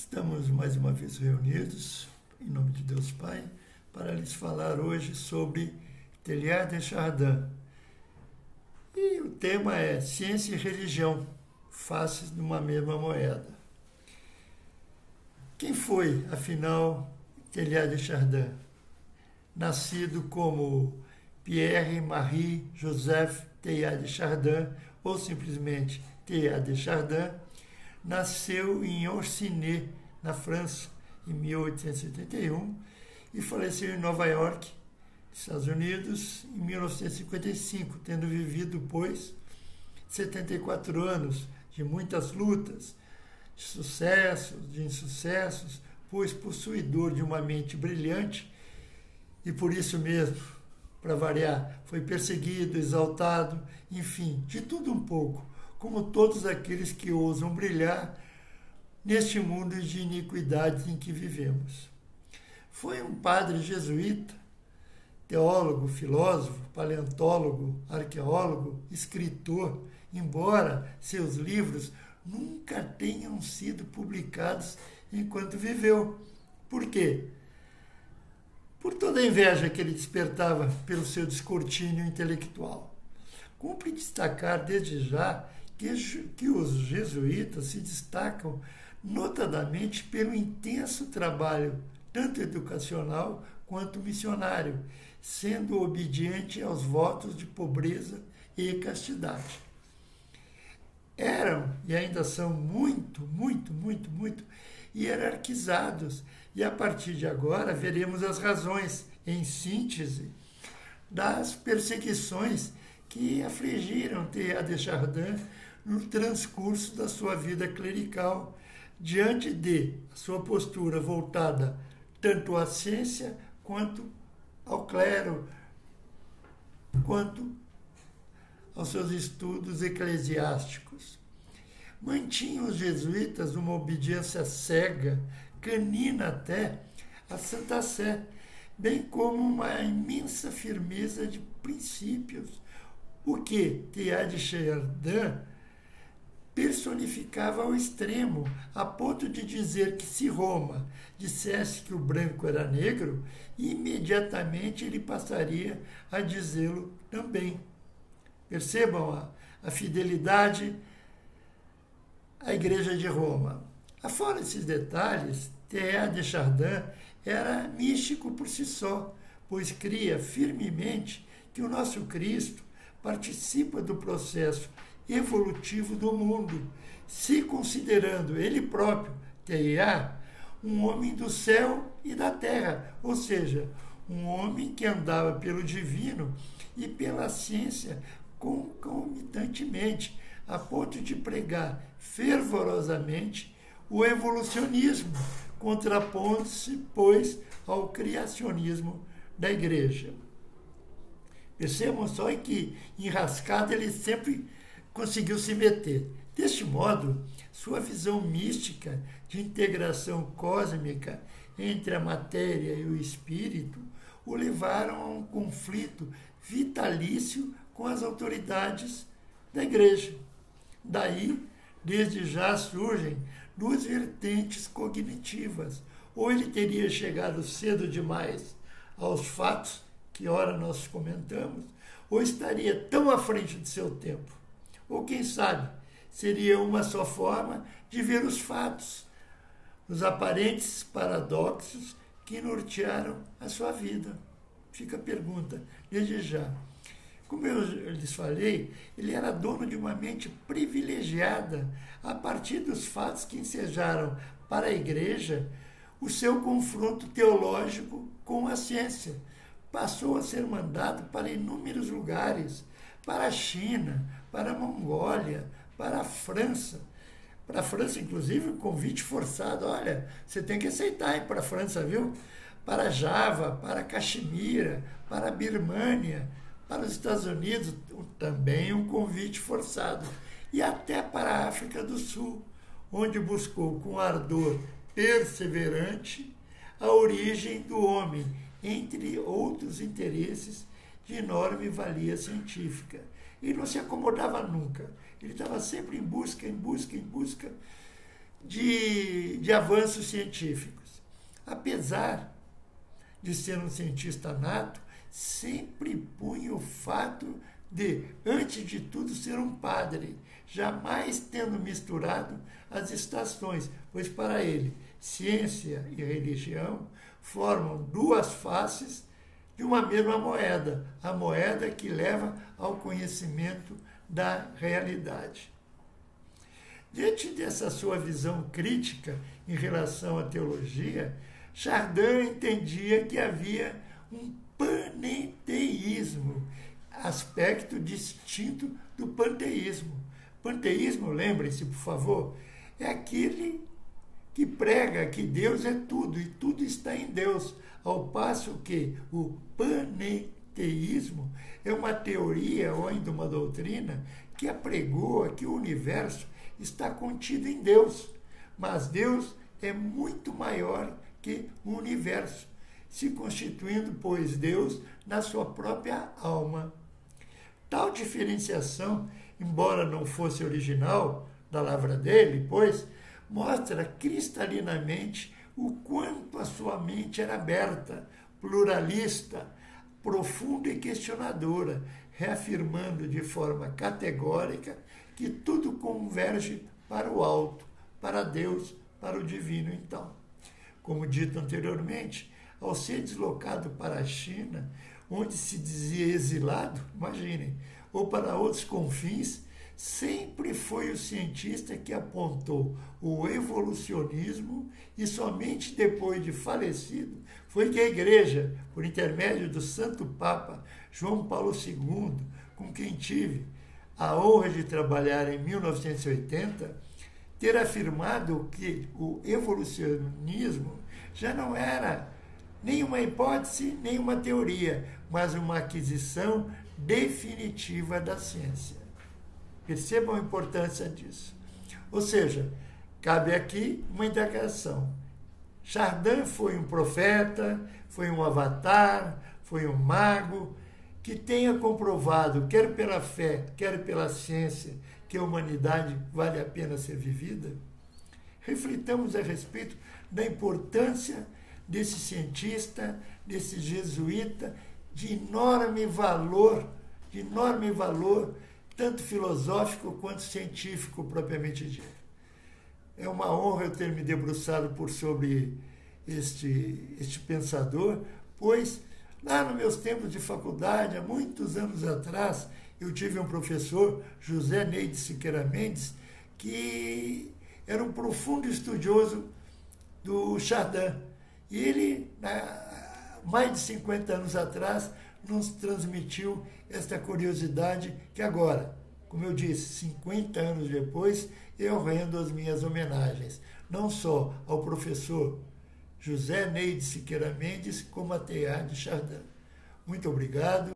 Estamos mais uma vez reunidos, em nome de Deus Pai, para lhes falar hoje sobre Teilhard de Chardin. E o tema é Ciência e Religião, faces de uma mesma moeda. Quem foi, afinal, Teilhard de Chardin? Nascido como Pierre-Marie Joseph Teilhard de Chardin, ou simplesmente Teilhard de Chardin, nasceu em Orsini, na França, em 1871, e faleceu em Nova York, Estados Unidos, em 1955, tendo vivido, pois, 74 anos de muitas lutas, de sucessos, de insucessos, pois possuidor de uma mente brilhante e por isso mesmo, para variar, foi perseguido, exaltado, enfim, de tudo um pouco, como todos aqueles que ousam brilhar neste mundo de iniquidades em que vivemos. Foi um padre jesuíta, teólogo, filósofo, paleontólogo, arqueólogo, escritor, embora seus livros nunca tenham sido publicados enquanto viveu. Por quê? Por toda a inveja que ele despertava pelo seu descortínio intelectual. Cumpre destacar desde já que os jesuítas se destacam notadamente pelo intenso trabalho, tanto educacional quanto missionário, sendo obediente aos votos de pobreza e castidade. Eram e ainda são muito hierarquizados, e a partir de agora veremos as razões, em síntese, das perseguições que afligiram Teilhard de Chardin no transcurso da sua vida clerical, diante de sua postura voltada tanto à ciência quanto ao clero, quanto aos seus estudos eclesiásticos. Mantinham os jesuítas uma obediência cega, canina até, à Santa Sé, bem como uma imensa firmeza de princípios, o que Teilhard de Chardin personificava ao extremo, a ponto de dizer que se Roma dissesse que o branco era negro, imediatamente ele passaria a dizê-lo também. Percebam a fidelidade à Igreja de Roma. Afora esses detalhes, Teilhard de Chardin era místico por si só, pois cria firmemente que o nosso Cristo participa do processo evolutivo do mundo, se considerando ele próprio, Teilhard, um homem do céu e da terra, ou seja, um homem que andava pelo divino e pela ciência concomitantemente, a ponto de pregar fervorosamente o evolucionismo, contrapondo-se, pois, ao criacionismo da Igreja. Percebam só em que enrascada ele sempre conseguiu se meter. Deste modo, sua visão mística de integração cósmica entre a matéria e o espírito o levaram a um conflito vitalício com as autoridades da Igreja. Daí, desde já surgem duas vertentes cognitivas. Ou ele teria chegado cedo demais aos fatos, que ora nós comentamos, ou estaria tão à frente de seu tempo. Ou, quem sabe, seria uma só forma de ver os fatos, os aparentes paradoxos que nortearam a sua vida. Fica a pergunta, desde já. Como eu lhes falei, ele era dono de uma mente privilegiada a partir dos fatos que ensejaram para a Igreja o seu confronto teológico com a ciência. Passou a ser mandado para inúmeros lugares, para a China, para a Mongólia, para a França. Para a França, inclusive, um convite forçado. Olha, você tem que aceitar ir para a França, viu? Para Java, para Caxemira, para a Birmânia, para os Estados Unidos, também um convite forçado. E até para a África do Sul, onde buscou com ardor perseverante a origem do homem, entre outros interesses de enorme valia científica. E não se acomodava nunca. Ele estava sempre em busca, de avanços científicos. Apesar de ser um cientista nato, sempre punha o fato de, antes de tudo, ser um padre, jamais tendo misturado as estações, pois para ele, ciência e religião formam duas faces de uma mesma moeda, a moeda que leva ao conhecimento da realidade. Diante dessa sua visão crítica em relação à teologia, Chardin entendia que havia um panenteísmo, aspecto distinto do panteísmo. Panteísmo, lembrem-se, por favor, é aquele que prega que Deus é tudo e tudo está em Deus, ao passo que o panenteísmo é uma teoria ou ainda uma doutrina que apregoa que o universo está contido em Deus, mas Deus é muito maior que o universo, se constituindo, pois, Deus na sua própria alma. Tal diferenciação, embora não fosse original da lavra dele, pois, mostra cristalinamente o quanto a sua mente era aberta, pluralista, profunda e questionadora, reafirmando de forma categórica que tudo converge para o alto, para Deus, para o divino, então. Como dito anteriormente, ao ser deslocado para a China, onde se dizia exilado, imaginem, ou para outros confins, sempre foi o cientista que apontou o evolucionismo e somente depois de falecido foi que a Igreja, por intermédio do Santo Papa João Paulo II, com quem tive a honra de trabalhar em 1980, ter afirmado que o evolucionismo já não era nem uma hipótese, nem uma teoria, mas uma aquisição definitiva da ciência. Percebam a importância disso. Ou seja, cabe aqui uma indagação. Chardin foi um profeta, foi um avatar, foi um mago, que tenha comprovado, quer pela fé, quer pela ciência, que a humanidade vale a pena ser vivida? Reflitamos a respeito da importância desse cientista, desse jesuíta, de enorme valor, tanto filosófico quanto científico, propriamente dito. É uma honra eu ter me debruçado sobre este pensador, pois lá nos meus tempos de faculdade, há muitos anos atrás, eu tive um professor, José Neide Siqueira Mendes, que era um profundo estudioso do Chardin. E ele, mais de 50 anos atrás, nos transmitiu esta curiosidade que agora, como eu disse, 50 anos depois, eu rendo as minhas homenagens, não só ao professor José Neide Siqueira Mendes, como a Teilhard de Chardin. Muito obrigado.